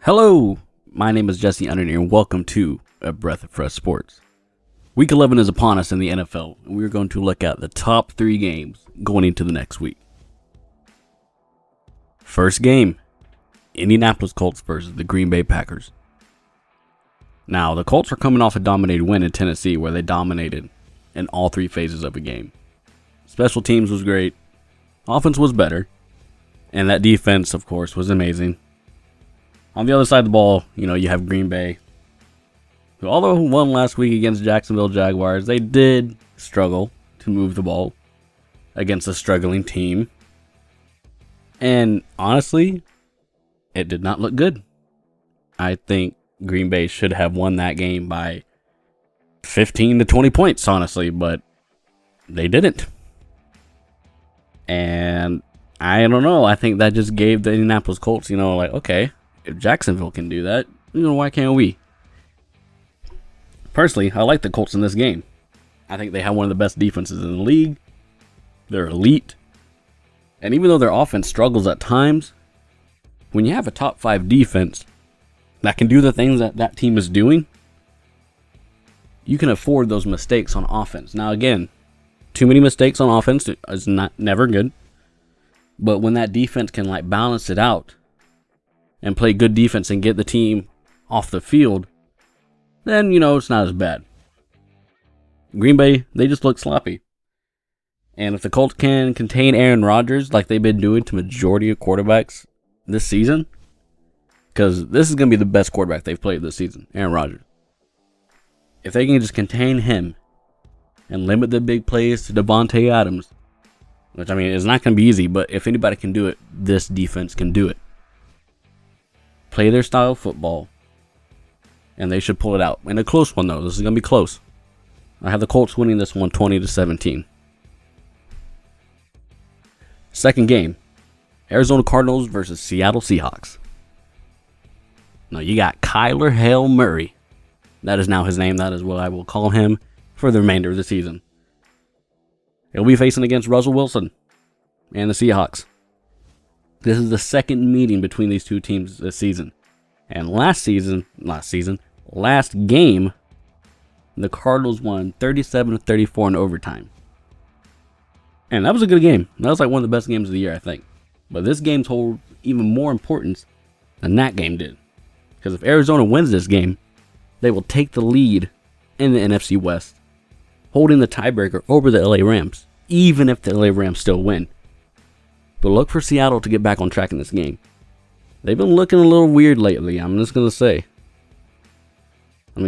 Hello, my name is Jesse Undernear, and welcome to A Breath of Fresh Sports. Week 11 is upon us in the NFL, and we're going to look at the top 3 games going into the next week. First game, Indianapolis Colts versus the Green Bay Packers. Now, the Colts are coming off a dominated win in Tennessee where they dominated in all 3 phases of a game. Special teams was great, offense was better, and that defense, of course, was amazing. On the other side of the ball, you have Green Bay, who although won last week against Jacksonville Jaguars, they did struggle to move the ball against a struggling team. And honestly, it did not look good. I think Green Bay should have won that game by 15 to 20 points, honestly, but they didn't. And I don't know, I think that just gave the Indianapolis Colts, okay, if Jacksonville can do that, why can't we? Personally, I like the Colts in this game. I think they have one of the best defenses in the league. They're elite. And even though their offense struggles at times, when you have a top 5 defense that can do the things that team is doing, you can afford those mistakes on offense. Now again, too many mistakes on offense is never good. But when that defense can balance it out and play good defense and get the team off the field, then, it's not as bad. Green Bay, they just look sloppy. And if the Colts can contain Aaron Rodgers like they've been doing to majority of quarterbacks this season, because this is going to be the best quarterback they've played this season, Aaron Rodgers. If they can just contain him and limit the big plays to Devontae Adams, which, is not going to be easy, but if anybody can do it, this defense can do it. Play their style of football, and they should pull it out. In a close one, though. This is going to be close. I have the Colts winning this one 20-17. Second game, Arizona Cardinals versus Seattle Seahawks. Now, you got Kyler Hail Murray. That is now his name. That is what I will call him for the remainder of the season. He'll be facing against Russell Wilson and the Seahawks. This is the second meeting between these two teams this season. And last game, the Cardinals won 37-34 in overtime. And that was a good game. That was one of the best games of the year, I think. But this game holds even more importance than that game did. Because if Arizona wins this game, they will take the lead in the NFC West, holding the tiebreaker over the LA Rams, even if the LA Rams still win. But look for Seattle to get back on track in this game. They've been looking a little weird lately, I'm just going to say.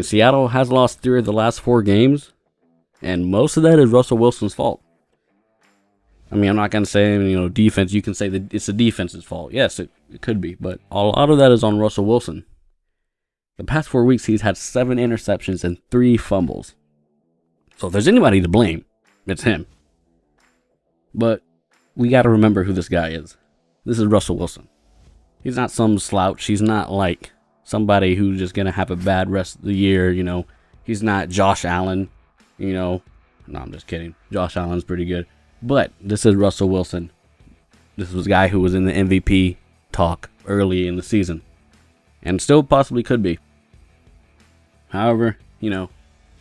Seattle has lost 3 of the last 4 games, and most of that is Russell Wilson's fault. I'm not going to say, defense, you can say that it's the defense's fault. Yes, it could be, but a lot of that is on Russell Wilson. The past 4 weeks, he's had 7 interceptions and 3 fumbles. So if there's anybody to blame, it's him. But we got to remember who this guy is. This is Russell Wilson. He's not some slouch. He's not like somebody who's just going to have a bad rest of the year, He's not Josh Allen, No, I'm just kidding. Josh Allen's pretty good. But this is Russell Wilson. This was a guy who was in the MVP talk early in the season. And still possibly could be. However,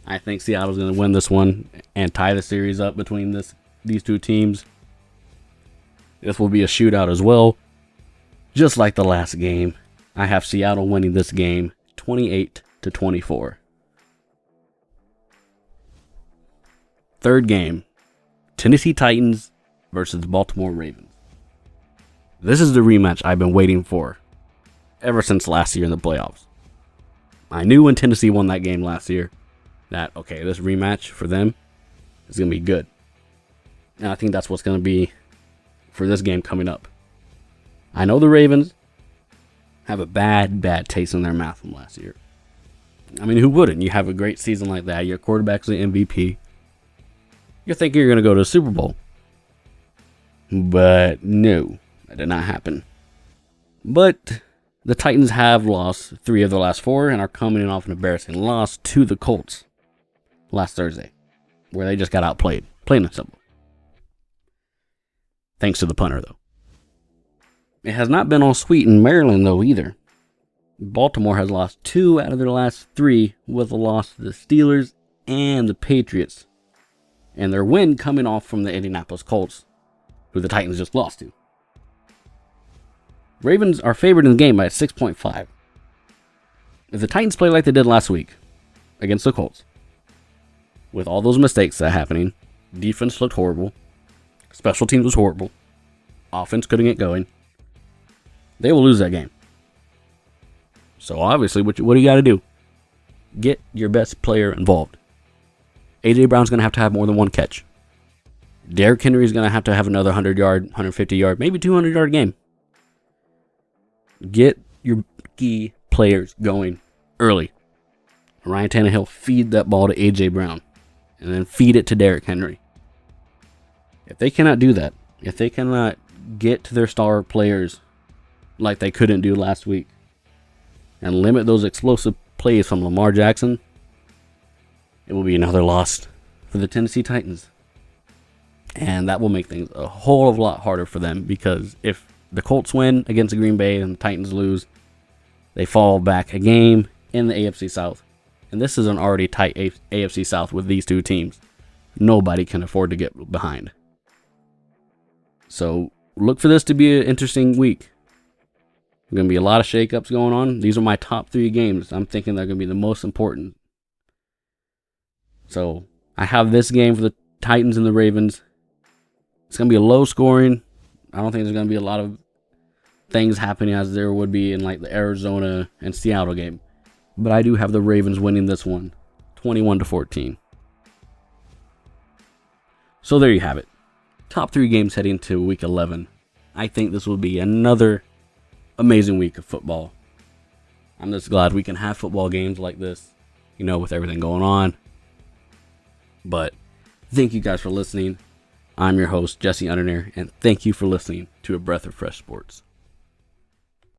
I think Seattle's going to win this one and tie the series up between these two teams. This will be a shootout as well. Just like the last game, I have Seattle winning this game 28-24. Third game, Tennessee Titans versus the Baltimore Ravens. This is the rematch I've been waiting for ever since last year in the playoffs. I knew when Tennessee won that game last year that, okay, this rematch for them is going to be good. And I think that's what's going to be for this game coming up. I know the Ravens have a bad taste in their mouth from last year. Who wouldn't? You have a great season like that. Your quarterback's the MVP. You're thinking you're going to go to the Super Bowl. But no, that did not happen. But the Titans have lost 3 of the last 4 and are coming off an embarrassing loss to the Colts last Thursday, where they just got outplayed. Plain and simple. Thanks to the punter, though. It has not been all sweet in Maryland, though, either. Baltimore has lost 2 out of their last 3 with a loss to the Steelers and the Patriots. And their win coming off from the Indianapolis Colts, who the Titans just lost to. Ravens are favored in the game by 6.5. If the Titans play like they did last week against the Colts, with all those mistakes that are happening, defense looked horrible, special teams was horrible, offense couldn't get going, they will lose that game. So obviously, what do you got to do? Get your best player involved. A.J. Brown's going to have more than one catch. Derrick Henry is going to have another 100-yard, 150-yard, maybe 200-yard game. Get your key players going early. Ryan Tannehill, feed that ball to A.J. Brown. And then feed it to Derrick Henry. If they cannot do that, if they cannot get to their star players like they couldn't do last week, and limit those explosive plays from Lamar Jackson, it will be another loss for the Tennessee Titans. And that will make things a whole lot harder for them, because if the Colts win against Green Bay and the Titans lose, they fall back a game in the AFC South. And this is an already tight AFC South with these two teams. Nobody can afford to get behind. So look for this to be an interesting week. There's going to be a lot of shakeups going on. These are my top 3 games. I'm thinking they're going to be the most important. So I have this game for the Titans and the Ravens. It's going to be a low scoring. I don't think there's going to be a lot of things happening as there would be in like the Arizona and Seattle game. But I do have the Ravens winning this one, 21-14. So there you have it. Top 3 games heading to week 11. I think this will be another amazing week of football. I'm just glad we can have football games like this, with everything going on. But thank you guys for listening. I'm your host, Jesse Undernair, and thank you for listening to A Breath of Fresh Sports.